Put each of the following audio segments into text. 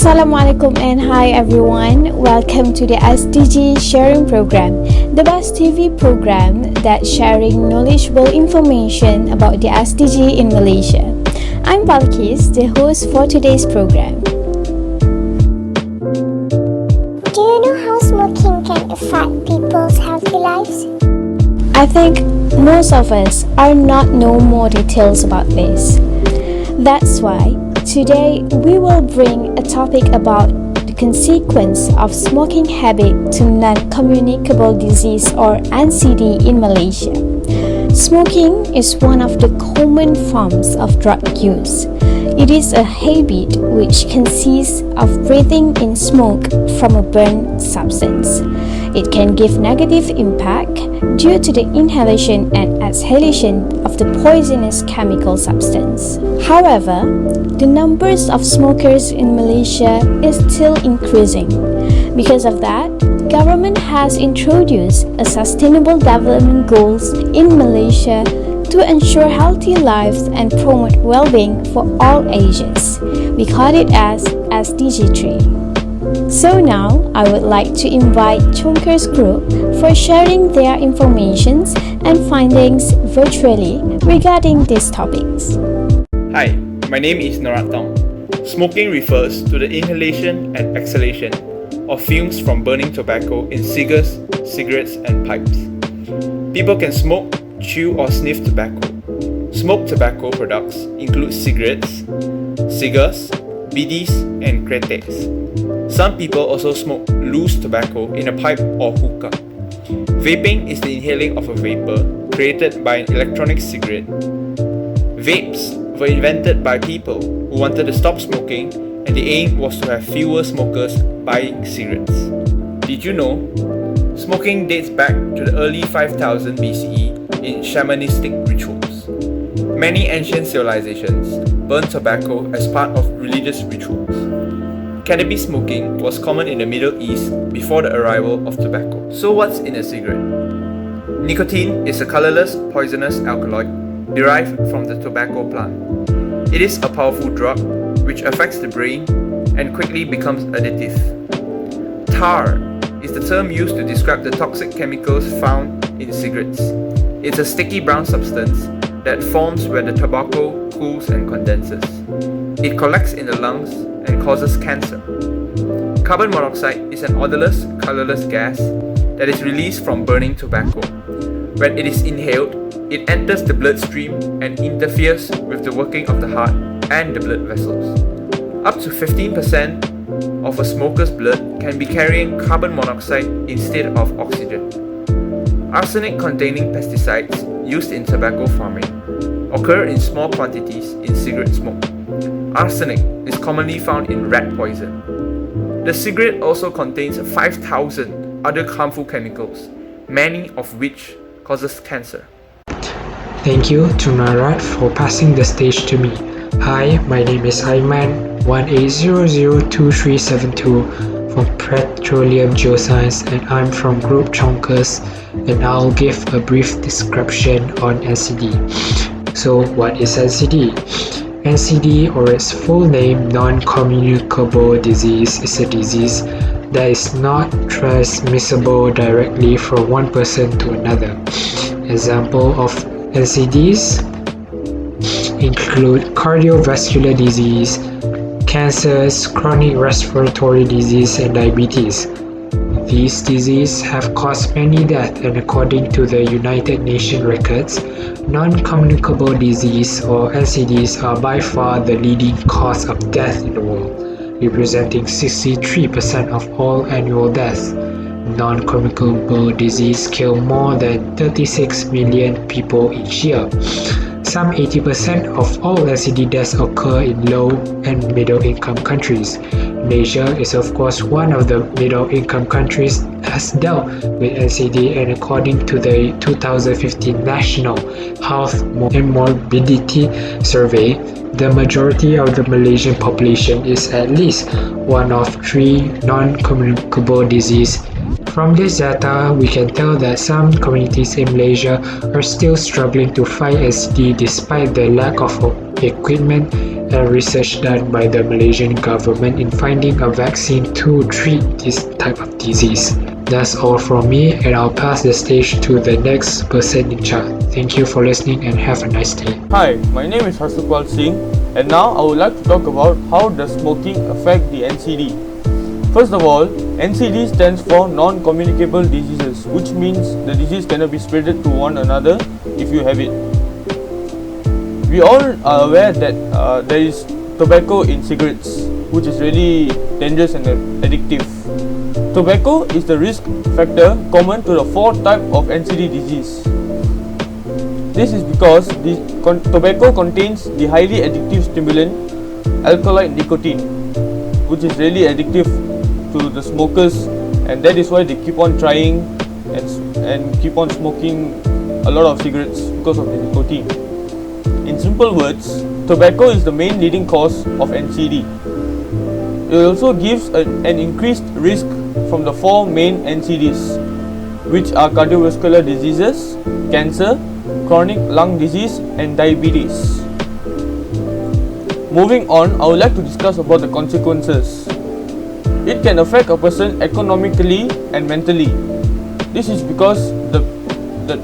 Assalamualaikum and hi everyone. Welcome to the SDG Sharing Program, the best TV program that's sharing knowledgeable information about the SDG in Malaysia. I'm Balkis, the host for today's program. Do you know how smoking can affect people's healthy lives? I think most of us are not know more details about this. That's why today we will bring a topic about the consequence of smoking habit to non-communicable disease or NCD in Malaysia. Smoking is one of the common forms of drug use. It is a habit which consists of breathing in smoke from a burned substance. It can give negative impact due to the inhalation and exhalation of the poisonous chemical substance. However, the numbers of smokers in Malaysia is still increasing. Because of that, the government has introduced a sustainable development goals in Malaysia to ensure healthy lives and promote well-being for all ages. We call it as SDG 3. So now, I would like to invite Chonkers Group for sharing their informations and findings virtually regarding these topics. Hi, my name is Noratong. Smoking refers to the inhalation and exhalation of fumes from burning tobacco in cigars, cigarettes, and pipes. People can smoke, chew, or sniff tobacco. Smoked tobacco products include cigarettes, cigars, bidis, and kretes. Some people also smoke loose tobacco in a pipe or hookah. Vaping is the inhaling of a vapor created by an electronic cigarette. Vapes were invented by people who wanted to stop smoking, and the aim was to have fewer smokers buying cigarettes. Did you know? Smoking dates back to the early 5000 BCE in shamanistic rituals. Many ancient civilizations burned tobacco as part of religious rituals. Cannabis smoking was common in the Middle East before the arrival of tobacco. So what's in a cigarette? Nicotine is a colorless, poisonous alkaloid derived from the tobacco plant. It is a powerful drug which affects the brain and quickly becomes addictive. Tar is the term used to describe the toxic chemicals found in cigarettes. It's a sticky brown substance that forms when the tobacco cools and condenses. It collects in the lungs and causes cancer. Carbon monoxide is an odorless, colorless gas that is released from burning tobacco. When it is inhaled, it enters the bloodstream and interferes with the working of the heart and the blood vessels. Up to 15% of a smoker's blood can be carrying carbon monoxide instead of oxygen. Arsenic-containing pesticides used in tobacco farming occur in small quantities in cigarette smoke. Arsenic is commonly found in rat poison. The cigarette also contains 5,000 other harmful chemicals, many of which causes cancer. Thank you to Narat for passing the stage to me. Hi, my name is Aiman 18002372 from Petroleum Geoscience, and I'm from Group Chonkers, and I'll give a brief description on NCD. So what is NCD? NCD, or its full name, non-communicable disease, is a disease that is not transmissible directly from one person to another. Example of NCDs include cardiovascular disease, cancers, chronic respiratory disease, and diabetes. These diseases have caused many deaths, and according to the United Nations records, non-communicable disease or NCDs are by far the leading cause of death in the world, representing 63% of all annual deaths. Non-communicable disease kill more than 36 million people each year. Some 80% of all NCD deaths occur in low and middle income countries. Malaysia is of course one of the middle income countries that has dealt with NCD, and according to the 2015 National Health and Morbidity Survey, the majority of the Malaysian population is at least one of 3 non-communicable diseases. From this data, we can tell that some communities in Malaysia are still struggling to fight NCD despite the lack of equipment and research done by the Malaysian government in finding a vaccine to treat this type of disease. That's all from me, and I'll pass the stage to the next person in charge. Thank you for listening and have a nice day. Hi, my name is Harsupal Singh, and now I would like to talk about how does smoking affect the NCD. First of all, NCD stands for non-communicable diseases, which means the disease cannot be spreaded to one another if you have it. We all are aware that there is tobacco in cigarettes, which is really dangerous and addictive. Tobacco is the risk factor common to the 4 types of NCD disease. This is because tobacco contains the highly addictive stimulant alkaloid nicotine, which is really addictive to the smokers, and that is why they keep on trying and keep on smoking a lot of cigarettes because of the nicotine. In simple words, tobacco is the main leading cause of NCD. It also gives an increased risk from the 4 main NCDs, which are cardiovascular diseases, cancer, chronic lung disease, and diabetes. Moving on, I would like to discuss about the consequences. It can affect a person economically and mentally. This is because the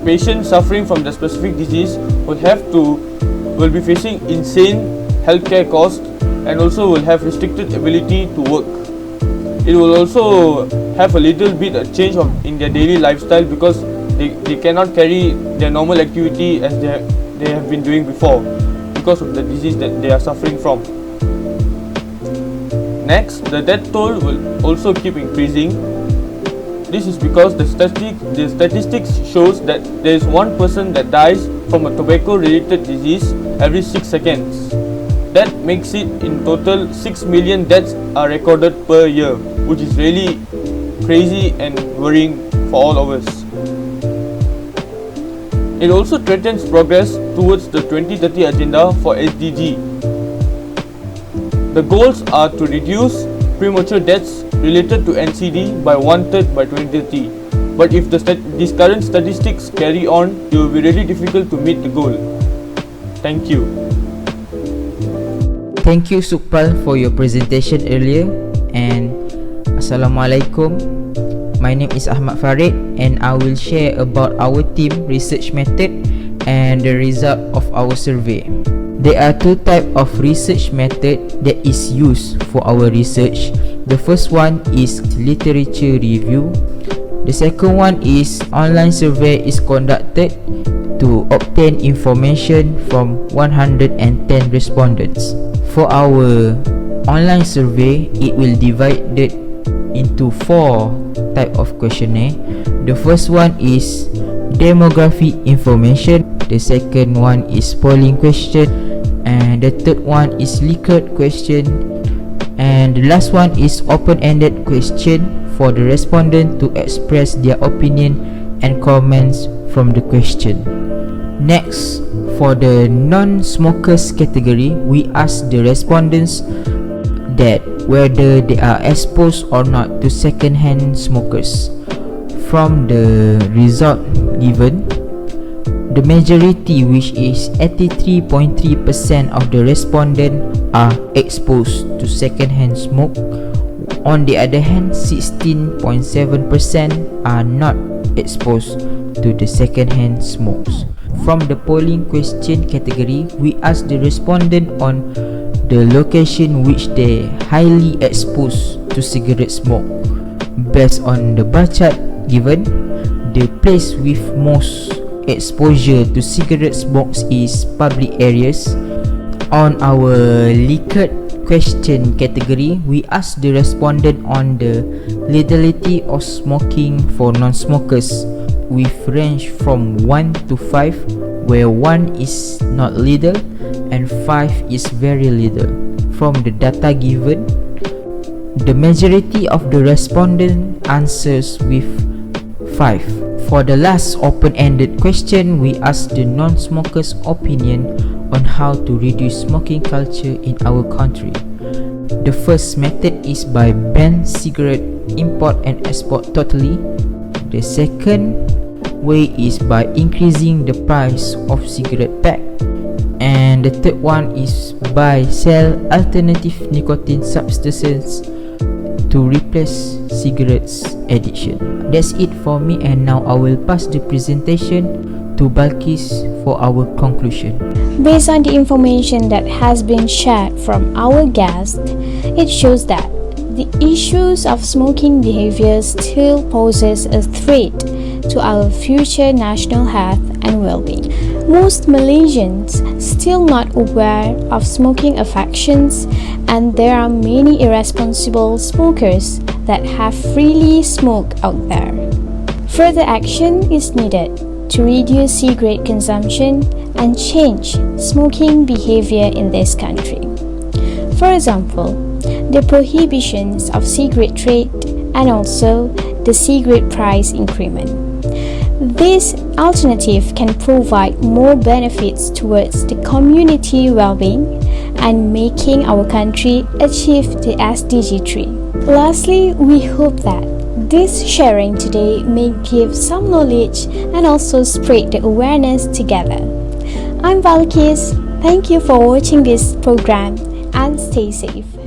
patient suffering from the specific disease will be facing insane healthcare costs and also will have restricted ability to work. It will also have a little bit a change in their daily lifestyle because they cannot carry their normal activity as they have been doing before because of the disease that they are suffering from. Next, the death toll will also keep increasing. This is because the statistics shows that there is 1 person that dies from a tobacco related disease every 6 seconds. That makes it in total 6 million deaths are recorded per year, which is really crazy and worrying for all of us. It also threatens progress towards the 2030 agenda for SDG. The goals are to reduce premature deaths related to NCD by 1/3 by 2030. But if these current statistics carry on, it will be really difficult to meet the goal. Thank you. Thank you Sukpal for your presentation earlier, and Assalamualaikum. My name is Ahmad Farid and I will share about our team research method and the result of our survey. There are 2 types of research method that is used for our research. The first one is literature review. The second one is online survey is conducted to obtain information from 110 respondents. For our online survey, it will divided into 4 type of questionnaire. The first one is demographic information. The second one is polling question, and the third one is Likert question, and the last one is open-ended question for the respondent to express their opinion and comments from the question. Next, for the non-smokers category, we ask the respondents that whether they are exposed or not to second-hand smokers. From the result given, the majority, which is 83.3% of the respondents, are exposed to second-hand smoke. On the other hand, 16.7% are not exposed to the second-hand smokes. From the polling question category, we ask the respondent on the location which they highly exposed to cigarette smoke. Based on the bar chart given, the place with most exposure to cigarette smokes is public areas. On our Likert question category, we ask the respondent on the legality of smoking for non-smokers, with range from 1 to 5, where 1 is not legal and 5 is very legal. From the data given, the majority of the respondent answers with 5. For the last open-ended question, we ask the non-smokers' opinion on how to reduce smoking culture in our country. The first method is by ban cigarette import and export totally. The second way is by increasing the price of cigarette pack. And the third one is buy, sell alternative nicotine substances to replace cigarettes addiction. That's it for me, and now I will pass the presentation to Balkis for our conclusion. Based on the information that has been shared from our guest, it shows that the issues of smoking behavior still poses a threat to our future national health and well-being. Most Malaysians still not aware of smoking affections, and there are many irresponsible smokers that have freely smoked out there. Further action is needed to reduce cigarette consumption and change smoking behavior in this country. For example, the prohibitions of cigarette trade and also the cigarette price increment. This alternative can provide more benefits towards the community well-being and making our country achieve the SDG 3. Lastly, we hope that this sharing today may give some knowledge and also spread the awareness together. I'm Balkis. Thank you for watching this program and stay safe.